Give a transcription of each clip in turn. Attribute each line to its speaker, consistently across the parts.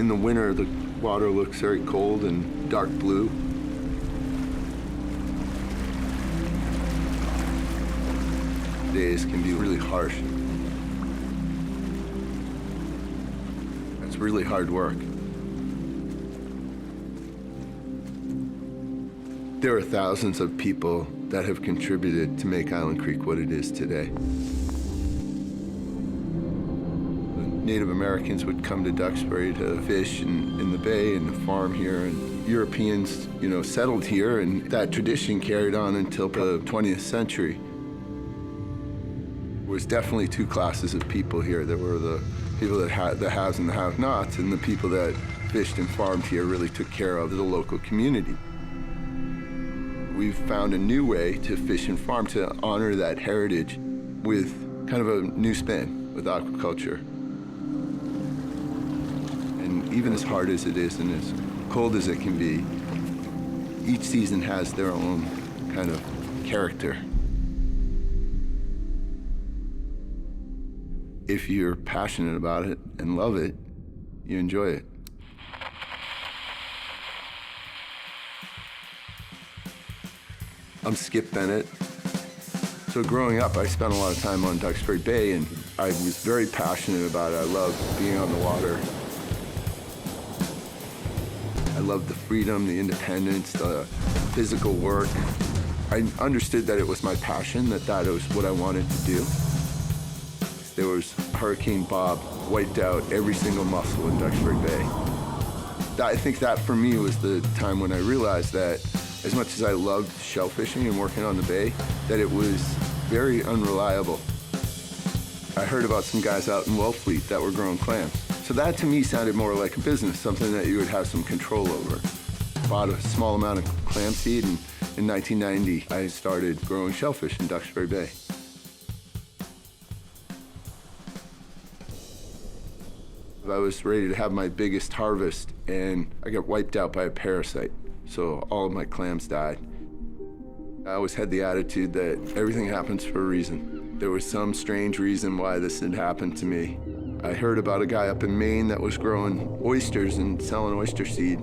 Speaker 1: In the winter, the water looks very cold and dark blue. Days can be really harsh. It's really hard work. There are thousands of people that have contributed to make Island Creek what it is today. Native Americans would come to Duxbury to fish in the bay and farm here, and Europeans, settled here, and that tradition carried on until the 20th century. There was definitely two classes of people here. There were the people that had the haves and the have-nots, and the people that fished and farmed here really took care of the local community. We've found a new way to fish and farm to honor that heritage with kind of a new spin with aquaculture. And even as hard as it is and as cold as it can be, each season has their own kind of character. If you're passionate about it and love it, you enjoy it. I'm Skip Bennett. So growing up, I spent a lot of time on Duxbury Bay, and I was very passionate about it. I loved being on the water. I loved the freedom, the independence, the physical work. I understood that it was my passion, that was what I wanted to do. There was Hurricane Bob wiped out every single mussel in Duxbury Bay. I think that for me was the time when I realized that as much as I loved shell fishing and working on the bay, that it was very unreliable. I heard about some guys out in Wellfleet that were growing clams. So that to me sounded more like a business, something that you would have some control over. Bought a small amount of clam seed, and in 1990, I started growing shellfish in Duxbury Bay. I was ready to have my biggest harvest, and I got wiped out by a parasite. So all of my clams died. I always had the attitude that everything happens for a reason. There was some strange reason why this had happened to me. I heard about a guy up in Maine that was growing oysters and selling oyster seed.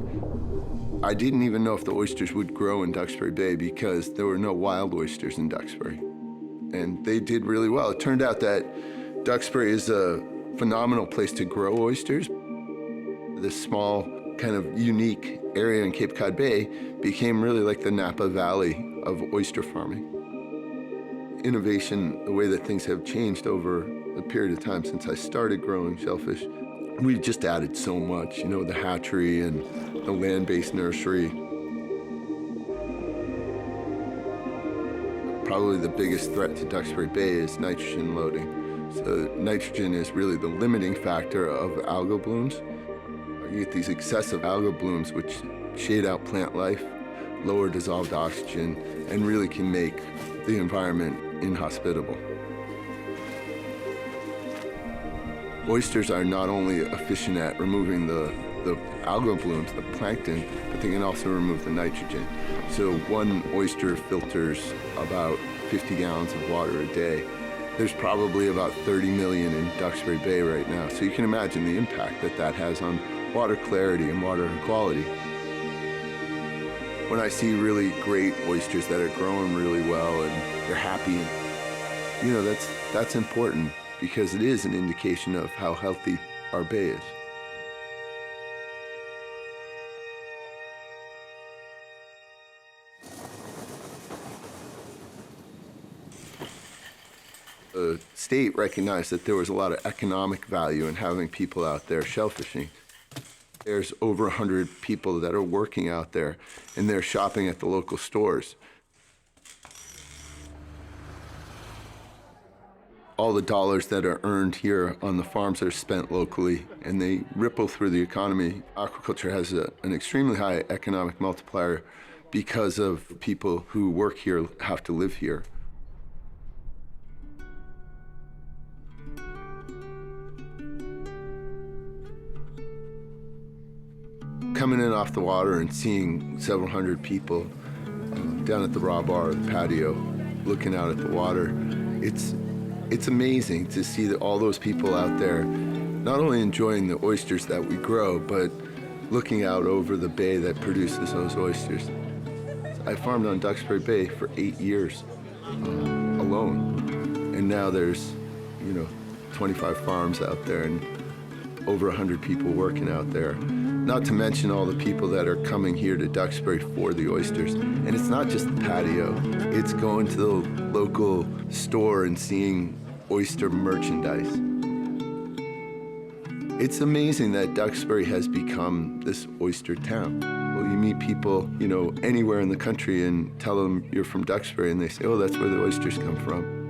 Speaker 1: I didn't even know if the oysters would grow in Duxbury Bay because there were no wild oysters in Duxbury. And they did really well. It turned out that Duxbury is a phenomenal place to grow oysters. This small, kind of unique area in Cape Cod Bay became really like the Napa Valley of oyster farming. Innovation, the way that things have changed over a period of time since I started growing shellfish, we've just added so much, the hatchery and the land-based nursery. Probably the biggest threat to Duxbury Bay is nitrogen loading. So nitrogen is really the limiting factor of algal blooms. You get these excessive algal blooms which shade out plant life, lower dissolved oxygen, and really can make the environment inhospitable. Oysters are not only efficient at removing the algal blooms, the plankton, but they can also remove the nitrogen. So one oyster filters about 50 gallons of water a day. There's probably about 30 million in Duxbury Bay right now. So you can imagine the impact that has on water clarity and water quality. When I see really great oysters that are growing really well and they're happy, that's important because it is an indication of how healthy our bay is. The state recognized that there was a lot of economic value in having people out there shellfishing. There's over 100 people that are working out there, and they're shopping at the local stores. All the dollars that are earned here on the farms are spent locally, and they ripple through the economy. Aquaculture has an extremely high economic multiplier because of people who work here have to live here. Coming in off the water and seeing several hundred people down at the raw bar or the patio looking out at the water, it's amazing to see all those people out there Not only enjoying the oysters that we grow, but looking out over the bay that produces those oysters. I farmed on Duxbury Bay for 8 years alone. And now there's, 25 farms out there and over 100 people working out there. Not to mention all the people that are coming here to Duxbury for the oysters. And it's not just the patio, it's going to the local store and seeing oyster merchandise. It's amazing that Duxbury has become this oyster town. Well, you meet people, anywhere in the country and tell them you're from Duxbury and they say, oh, that's where the oysters come from.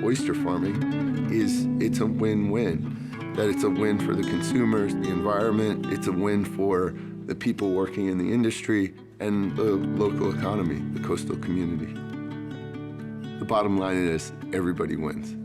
Speaker 1: Oyster farming it's a win-win. That it's a win for the consumers, the environment, it's a win for the people working in the industry and the local economy, the coastal community. The bottom line is everybody wins.